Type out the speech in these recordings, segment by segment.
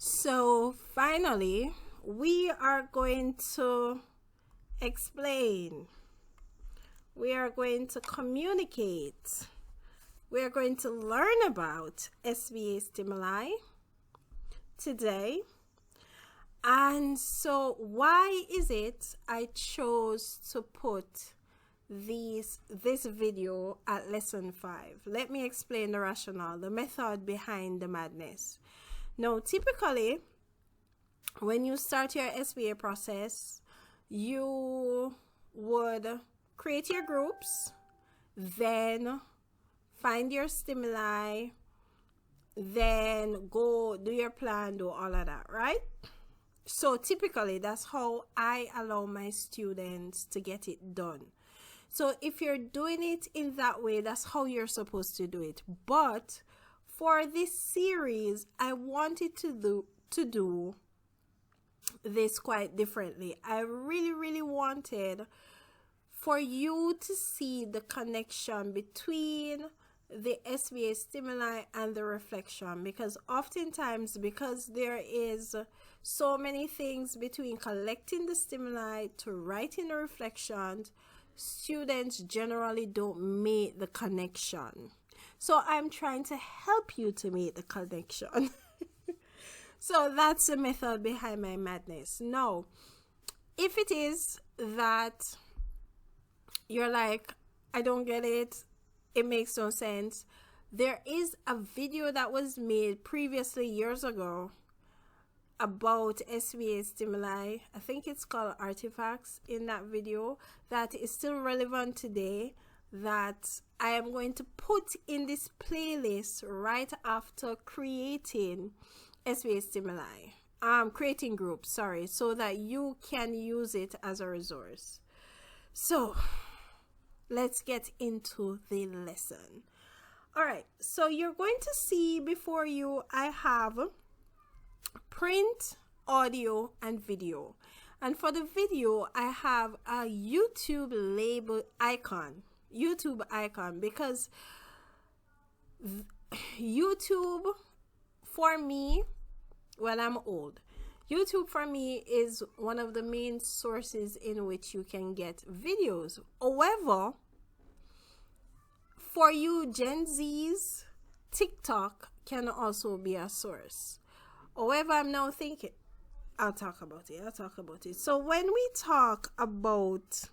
So finally, we are going to explain, we are going to communicate, we are going to learn about SBA stimuli today. And so why is it I chose to put this video at lesson 5? Let me explain the rationale, the method behind the madness. Now, typically, when you start your SBA process, you would create your groups, then find your stimuli, then go do your plan, do all of that, right? So typically, that's how I allow my students to get it done. So if you're doing it in that way, that's how you're supposed to do it. But for this series, I wanted to do this quite differently. I really wanted for you to see the connection between the SBA stimuli and the reflection, because oftentimes, because there is so many things between collecting the stimuli to writing the reflections, students generally don't make the connection. So I'm trying to help you to make the connection. So that's the method behind my madness. Now, if it is that you're like, I don't get it, it makes no sense, there is a video that was made previously years ago about SBA stimuli. I think it's called Artifacts in that video, that is still relevant today, that I am going to put in this playlist right after creating SBA stimuli, creating groups, sorry, so that you can use it as a resource. So let's get into the lesson. All right, so you're going to see before you, I have print, audio, and video. And for the video, I have a YouTube label icon, because YouTube for me, well, I'm old. YouTube for me is one of the main sources in which you can get videos. However, for you Gen Zs, TikTok can also be a source. However, I'm now thinking, I'll talk about it. So when we talk about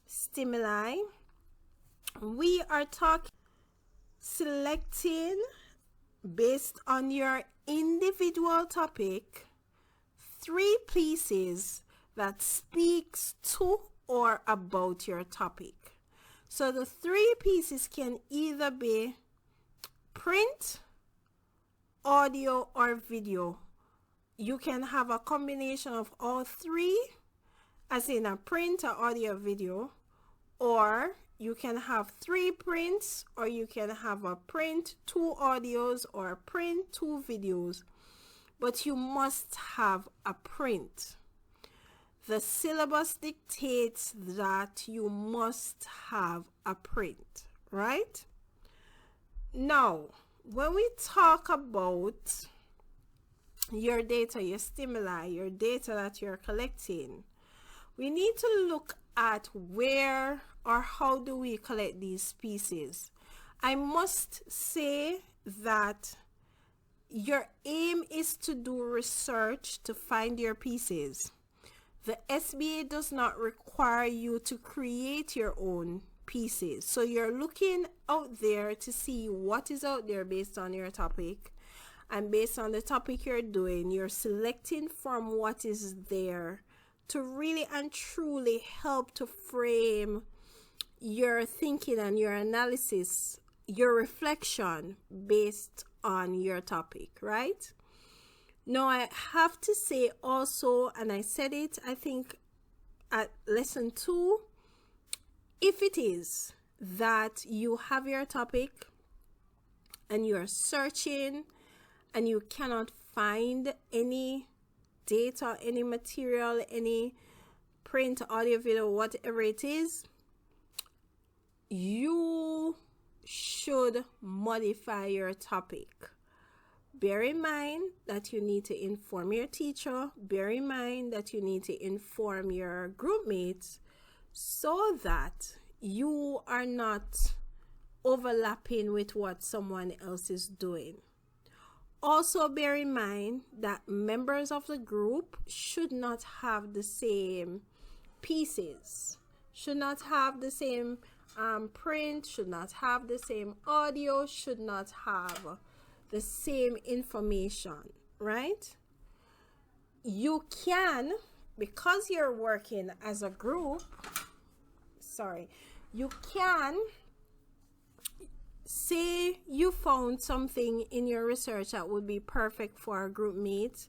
stimuli, we are talking selecting based on your individual topic 3 pieces that speaks to or about your topic. So the 3 pieces can either be print, audio, or video. You can have a combination of all 3, as in a print, or audio, video, or you can have 3 prints, or you can have a print, 2 audios, or a print, 2 videos. But you must have a print. The syllabus dictates that you must have a print, right? Now, when we talk about your data, your stimuli, your data that you're collecting, we need to look at where or how do we collect these pieces. I must say that your aim is to do research to find your pieces. The SBA does not require you to create your own pieces. So you're looking out there to see what is out there based on your topic. And based on the topic you're doing, you're selecting from what is there to really and truly help to frame your thinking and your analysis, your reflection based on your topic, right? Now, I have to say also, and I said it, I think at lesson 2, if it is that you have your topic and you're searching and you cannot find any data, any material, any print, audio, video, whatever it is, you should modify your topic. bear in mind that you need to inform your teacher, bear in mind that you need to inform your group mates so that you are not overlapping with what someone else is doing. Also bear in mind that members of the group should not have the same pieces, should not have the same print, should not have the same audio, should not have the same information, right? You can, because you're working as a group, you can say you found something in your research that would be perfect for a group mate.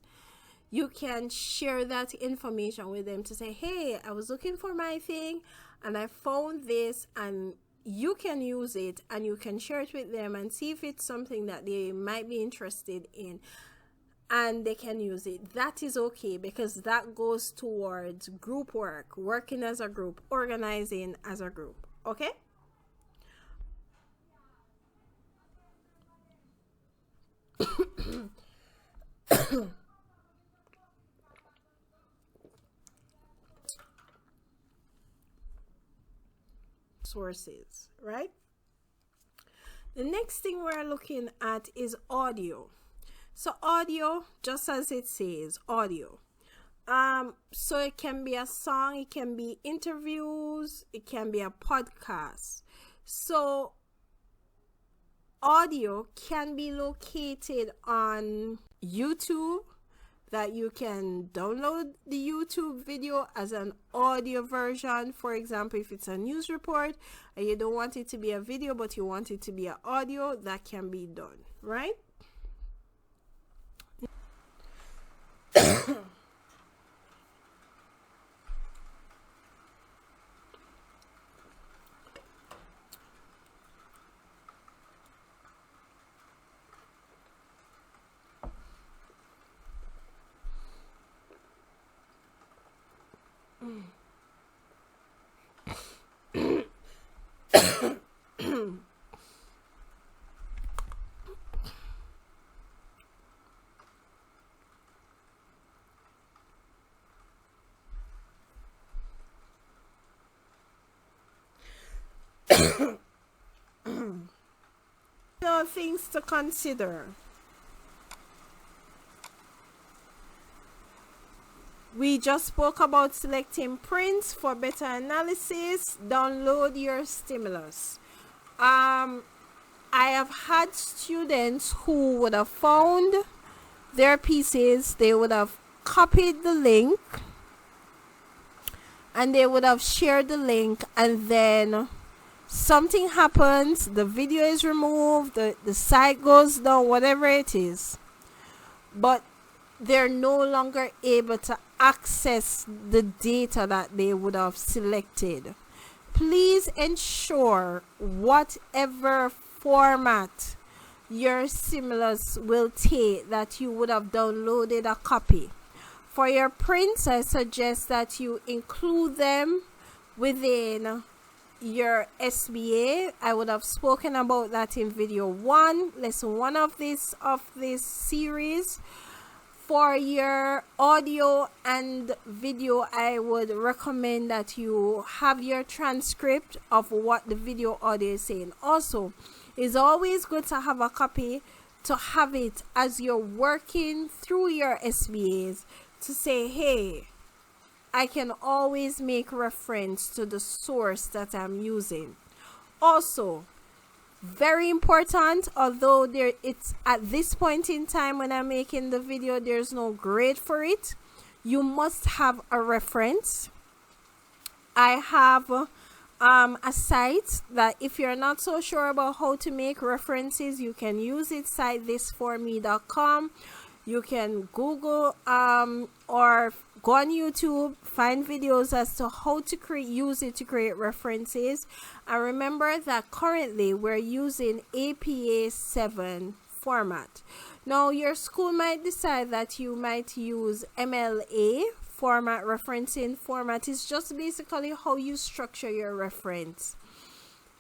You can share that information with them to say, hey, I was looking for my thing and I found this, and you can use it and you can share it with them and see if it's something that they might be interested in, and they can use it. That is okay, because that goes towards group work, working as a group, organizing as a group. Okay? Sources, right? The next thing we're looking at is audio. So audio, just as it says, audio. So it can be a song, it can be interviews, it can be a podcast. So audio can be located on YouTube, that you can download the YouTube video as an audio version. For example, if it's a news report and you don't want it to be a video but you want it to be an audio, that can be done, right? Things to consider. We just spoke about selecting prints for better analysis. Download your stimulus. I have had students who would have found their pieces, they would have copied the link and they would have shared the link, and then something happens, the video is removed, the site goes down, whatever it is, but they're no longer able to access the data that they would have selected. Please ensure whatever format your stimulus will take that you would have downloaded a copy. For your prints, I suggest that you include them within your SBA. I would have spoken about that in video 1, lesson 1 of this series. For your audio and video, I would recommend that you have your transcript of what the video audio is saying. Also, it's always good to have a copy, to have it as you're working through your SBAs, to say, hey, I can always make reference to the source that I'm using. Also, very important, although it's at this point in time when I'm making the video, there's no grade for it, you must have a reference. I have a site that if you're not so sure about how to make references, you can use it, citethisforme.com. You can Google or go on YouTube, find videos as to how to use it to create references. And remember that currently we're using APA 7 format. Now your school might decide that you might use MLA format. Referencing format is just basically how you structure your reference.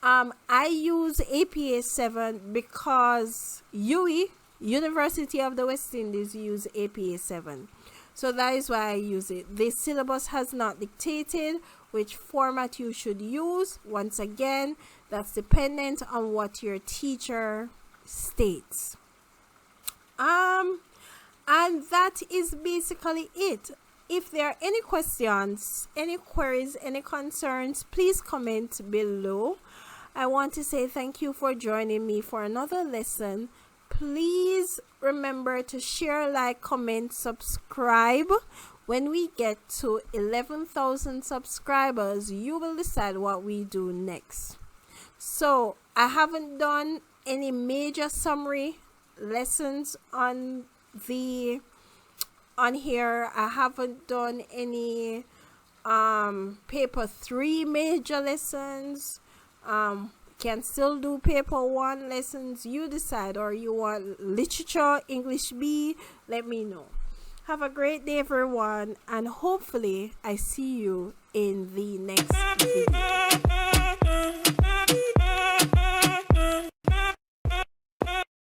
I use APA 7 because UE, University of the West Indies use APA 7. So that is why I use it. The syllabus has not dictated which format you should use. Once again, that's dependent on what your teacher states. And that is basically it. If there are any questions, any queries, any concerns, please comment below. I want to say thank you for joining me for another lesson. Please remember to share, like, comment, subscribe. When we get to 11,000 subscribers, you will decide what we do next. So I haven't done any major summary lessons on here. I haven't done any paper 3 major lessons. Can still do paper 1 lessons. You decide, or you want literature, English B, let me know. Have a great day, everyone, and hopefully I see you in the next video.